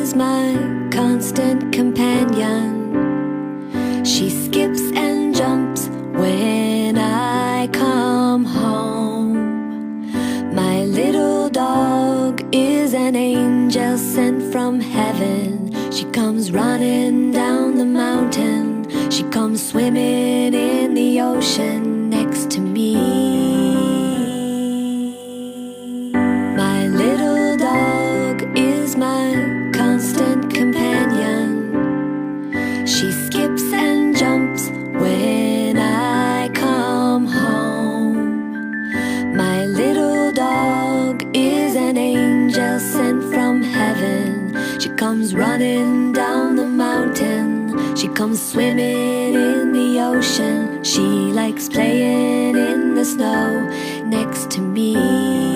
is my constant companion. She skips and jumps when I come home. My little dog is an angel sent from heaven. She comes running down the mountain. She comes swimming in the ocean next to me. My little dog is my constant companion. She skips and jumps when I come home. My little dog is an angel sent from heaven. She comes running down the mountain. She comes swimming in the ocean. She likes playing in the snow next to me.